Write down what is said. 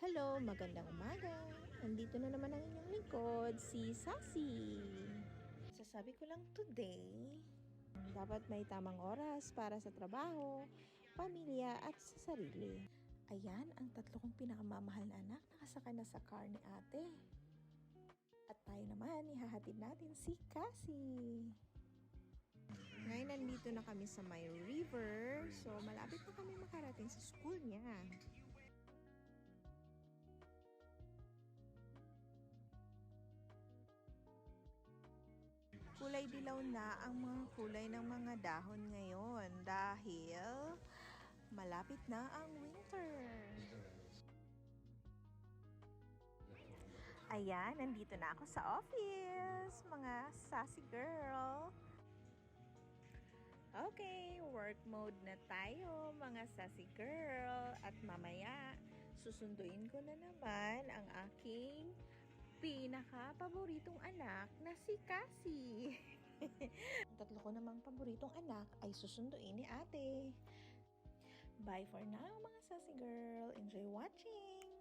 Hello, magandang umaga. Nandito na naman ang inyong lingkod, si Sassy. Sasabi ko lang today, dapat may tamang oras para sa trabaho, pamilya at sa sarili. Ayan ang tatlo kong pinakamamahal na anak nakasakay na sa car ni ate. At tayo naman, ihahatid natin si Cassie. Ngayon nandito na kami sa may river, so malapit na kami makarating sa school niya. Kulay dilaw na ang mga kulay ng mga dahon ngayon dahil malapit na ang winter. Ayan, nandito na ako sa office, mga sassy girl. Okay, work mode na tayo, mga sassy girl. At mamaya, susunduin ko na naman ang aking pinaka-paboritong anak na si Cassie. Tatlo ko namang paboritong anak ay susunduin ni ate. Bye for now, mga sassy girl. Enjoy watching!